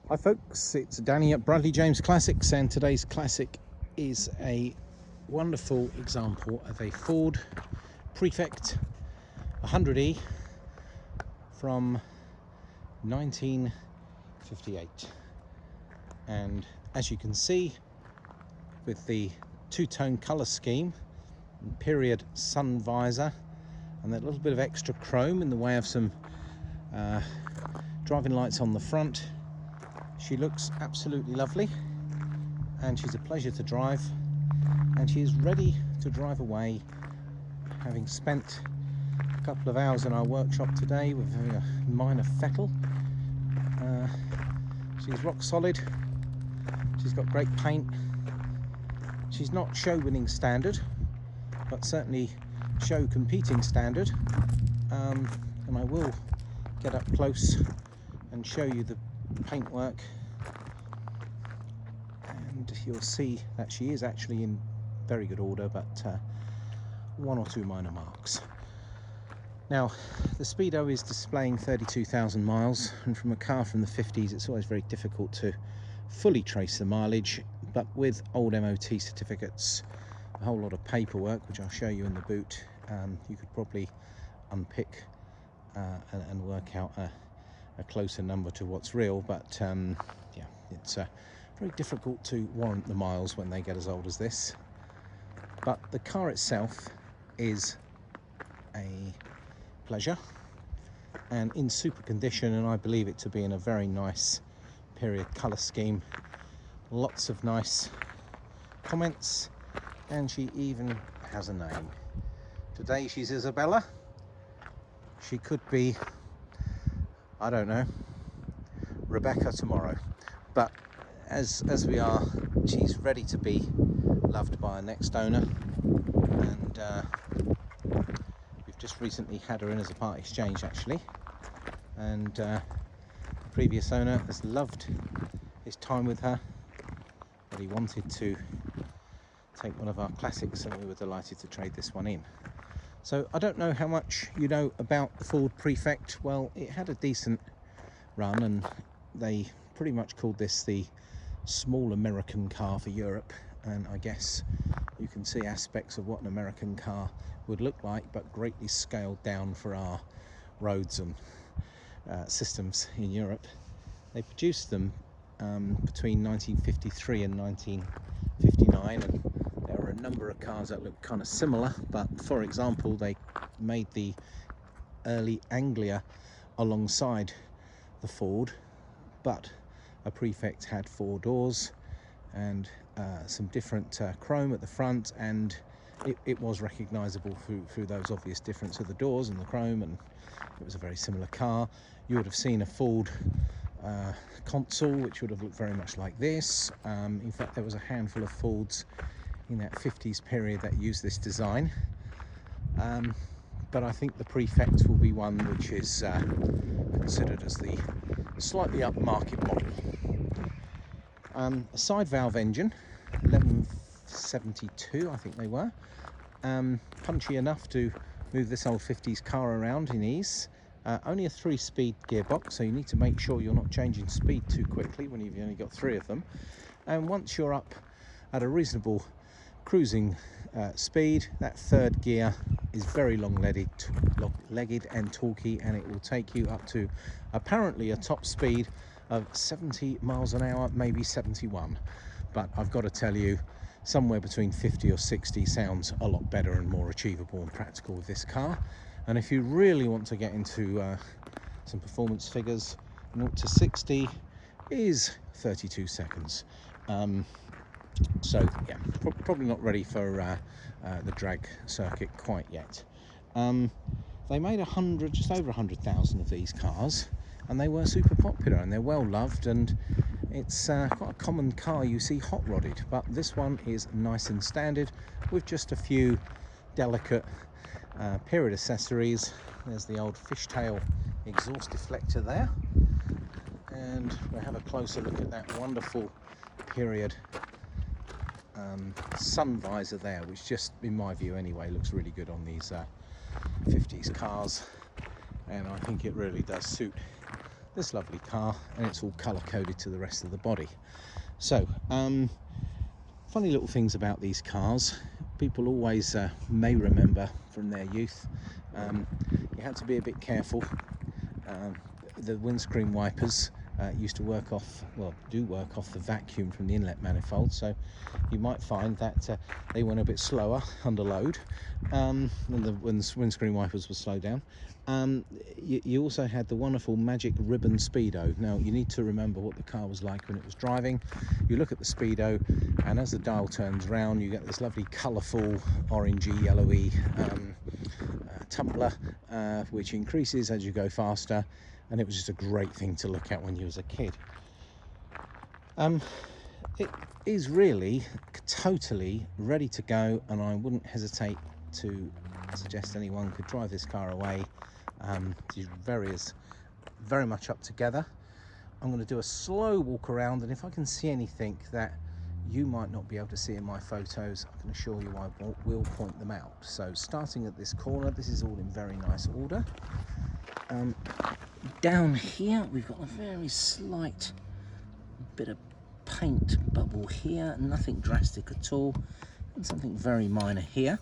Hi folks, it's Danny at Bradley James Classics, and today's classic is a wonderful example of a Ford Prefect 100E from 1958. And as you can see, with the two-tone colour scheme, period sun visor, and that little bit of extra chrome in the way of some driving lights on the front, she looks absolutely lovely, and she's a pleasure to drive, and she is ready to drive away, having spent a couple of hours in our workshop today with a minor fettle. She's rock solid, she's got great paint, she's not show winning standard, but certainly show competing standard, and I will get up close and show you the paintwork, and you'll see that she is actually in very good order, but one or two minor marks. Now, the speedo is displaying 32,000 miles, and from a car from the 50s it's always very difficult to fully trace the mileage, but with old MOT certificates, a whole lot of paperwork, which I'll show you in the boot, you could probably unpick and work out a closer number to what's real, but yeah, it's very difficult to warrant the miles when they get as old as this. But the car itself is a pleasure and in super condition, and I believe it to be in a very nice period colour scheme. Lots of nice comments, and she even has a name. Today she's Isabella. She could be, I don't know, Rebecca tomorrow, but as we are, she's ready to be loved by a next owner, and we've just recently had her in as a part exchange actually, and the previous owner has loved his time with her, but he wanted to take one of our classics, and we were delighted to trade this one in. So I don't know how much you know about the Ford Prefect. Well, it had a decent run, and they pretty much called this the small American car for Europe, and I guess you can see aspects of what an American car would look like, but greatly scaled down for our roads and systems in Europe. They produced them between 1953 and 1959, and there are a number of cars that look kind of similar, but for example, they made the early Anglia alongside the Ford, but a Prefect had 4 doors and some different chrome at the front, and it was recognizable through those obvious difference of the doors and the chrome, and it was a very similar car. You would have seen a Ford console which would have looked very much like this. In fact, there was a handful of Fords in that 50s period that used this design, but I think the Prefect will be one which is considered as the slightly upmarket model. A side valve engine, 1172 I think they were, punchy enough to move this old 50s car around in ease. Only a 3-speed gearbox, so you need to make sure you're not changing speed too quickly when you've only got 3 of them, and once you're up at a reasonable cruising speed, that 3rd gear is very long-legged and torquey, and it will take you up to apparently a top speed of 70 miles an hour, maybe 71, but I've got to tell you, somewhere between 50 or 60 sounds a lot better and more achievable and practical with this car. And if you really want to get into some performance figures, 0 to 60 is 32 seconds. So yeah, probably not ready for the drag circuit quite yet. They made just over 100,000 of these cars, and they were super popular, and they're well loved, and it's quite a common car you see hot rodded, but this one is nice and standard with just a few delicate period accessories. There's the old fishtail exhaust deflector there, and we'll have a closer look at that wonderful period sun visor there, which just, in my view anyway, looks really good on these 50s cars, and I think it really does suit this lovely car, and it's all color coded to the rest of the body. So funny little things about these cars. People always may remember from their youth, you had to be a bit careful. The windscreen wipers used to work off, well, do work off the vacuum from the inlet manifold, so you might find that they went a bit slower under load when the windscreen wipers were slowed down. You also had the wonderful magic ribbon speedo. Now you need to remember what the car was like when it was driving. You look at the speedo, and as the dial turns round, you get this lovely colourful orangey yellowy tumbler, which increases as you go faster, and it was just a great thing to look at when you was a kid. It is really totally ready to go, and I wouldn't hesitate to suggest anyone could drive this car away. It's very much up together. I'm going to do a slow walk around, and if I can see anything that you might not be able to see in my photos, I can assure you I will point them out. So starting at this corner, this is all in very nice order. Down here we've got a very slight bit of paint bubble here, nothing drastic at all, and something very minor here.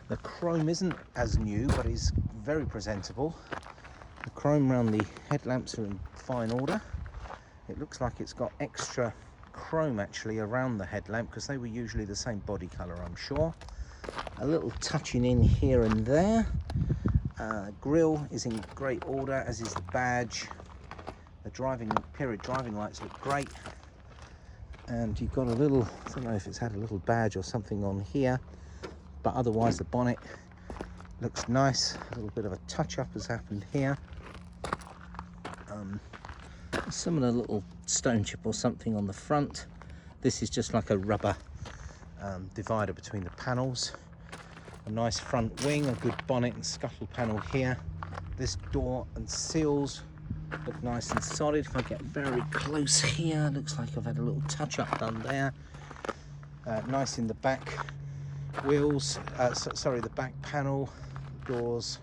The chrome isn't as new, but is very presentable. The chrome around the headlamps are in fine order. It looks like it's got extra chrome actually around the headlamp, because they were usually the same body colour, I'm sure. A little touching in here and there. Grille is in great order, as is the badge. The period driving lights look great. And you've got a little, I don't know if it's had a little badge or something on here, but otherwise the bonnet looks nice. A little bit of a touch-up has happened here. Some of the little stone chip or something on the front. This is just like a rubber divider between the panels. A nice front wing, a good bonnet and scuttle panel here. This door and seals look nice and solid. If I get very close here, looks like I've had a little touch-up done there. Nice in the back wheels, the back panel, doors,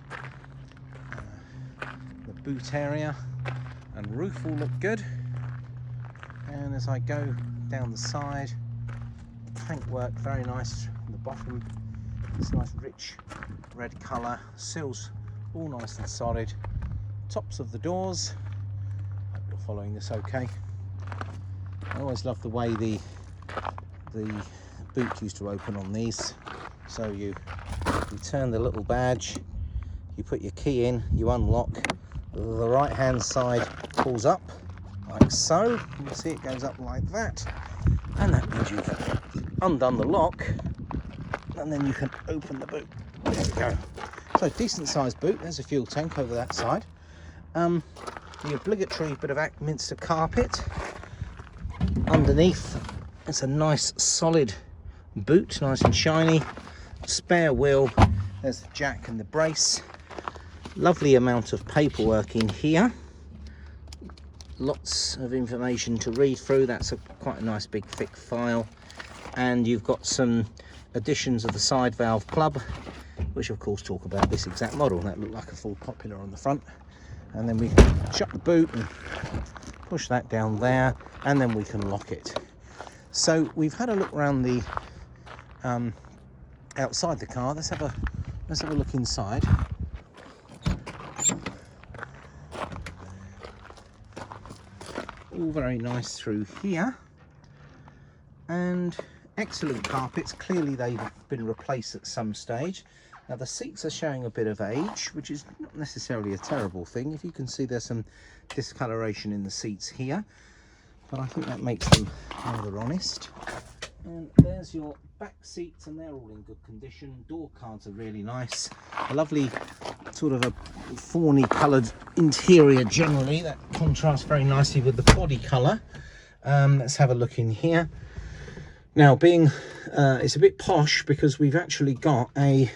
the boot area and roof all look good. And as I go down the side, the paintwork very nice from the bottom. This nice rich red colour, seals all nice and solid. Tops of the doors, hope you're following this okay. I always love the way the boot used to open on these. So you turn the little badge, you put your key in, you unlock, the right hand side pulls up like so. You can see it goes up like that, and that means you've undone the lock, and then you can open the boot. There we go. So decent sized boot. There's a fuel tank over that side. The obligatory bit of Minster carpet. Underneath, it's a nice solid boot, nice and shiny. Spare wheel. There's the jack and the brace. Lovely amount of paperwork in here. Lots of information to read through. That's quite a nice big thick file. And you've got some additions of the side valve club, which of course talk about this exact model. That looked like a full Popular on the front. And then we shut the boot and push that down there, and then we can lock it. So we've had a look around the outside the car. Let's have a look inside. All very nice through here, and excellent carpets. Clearly they've been replaced at some stage. Now the seats are showing a bit of age, which is not necessarily a terrible thing. If you can see, there's some discoloration in the seats here, but I think that makes them rather honest. And there's your back seats, and they're all in good condition. Door cards are really nice. A lovely sort of a fawny coloured interior generally. That contrasts very nicely with the body colour. Let's have a look in here. Now, it's a bit posh because we've actually got a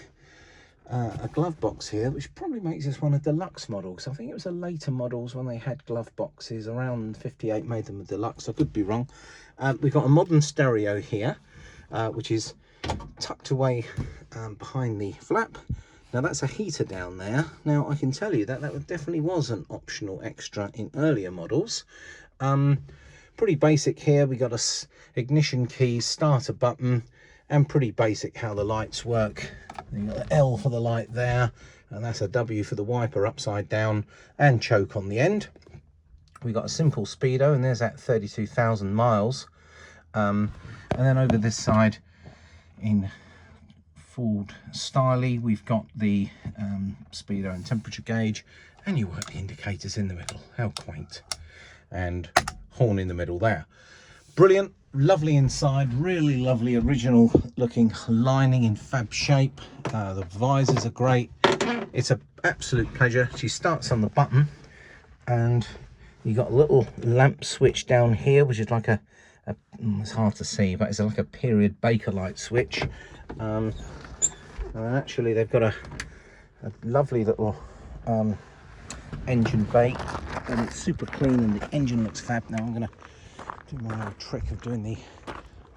glove box here, which probably makes this one a deluxe model, because I think it was the later models when they had glove boxes around 58 made them a deluxe. I could be wrong. We've got a modern stereo here, which is tucked away behind the flap. Now that's a heater down there. Now I can tell you that definitely was an optional extra in earlier models. Pretty basic here. We got a ignition key, starter button, and pretty basic how the lights work. You got the L for the light there, and that's a W for the wiper upside down, and choke on the end. We got a simple speedo, and there's that 32,000 miles. And then over this side in Ford Styly, we've got the speedo and temperature gauge, and you work the indicators in the middle. How quaint. And horn in the middle there. Brilliant, lovely inside, really lovely original looking lining in fab shape. The visors are great. It's an absolute pleasure. She starts on the button, and you got a little lamp switch down here, which is like it's hard to see, but it's like a period Bakelite switch. And actually they've got a lovely little engine bay, and it's super clean, and the engine looks fab. Now I'm going to do my little trick of doing the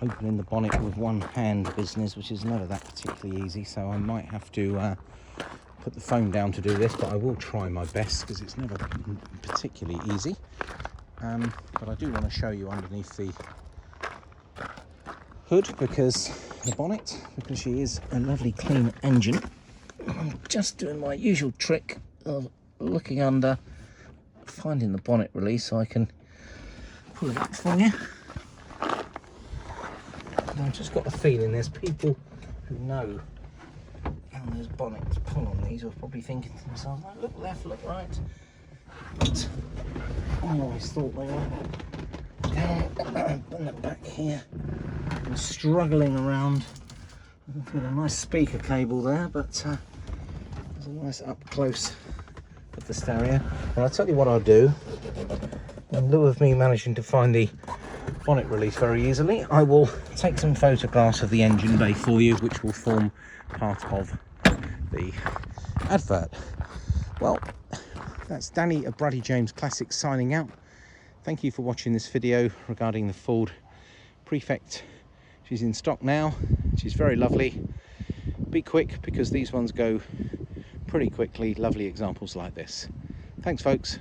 opening the bonnet with one hand business, which is never that particularly easy, so I might have to put the phone down to do this, but I will try my best because it's never particularly easy. But I do want to show you underneath the hood, because the bonnet, because she is a lovely clean engine. I'm just doing my usual trick of looking under, finding the bonnet release so I can pull it up for you. And I've just got a feeling there's people who know how those bonnets pull on these are probably thinking to themselves, oh, look left, look right. But I always thought they were down on the back here. I'm struggling around. I've got a nice speaker cable there, but there's a nice up close of the stereo. And I'll tell you what I'll do. In lieu of me managing to find the bonnet release very easily, I will take some photographs of the engine bay for you, which will form part of the advert. Well, that's Danny of Brady James Classics signing out. Thank you for watching this video regarding the Ford Prefect. She's in stock now. She's very lovely. Be quick, because these ones go pretty quickly. Lovely examples like this. Thanks, folks.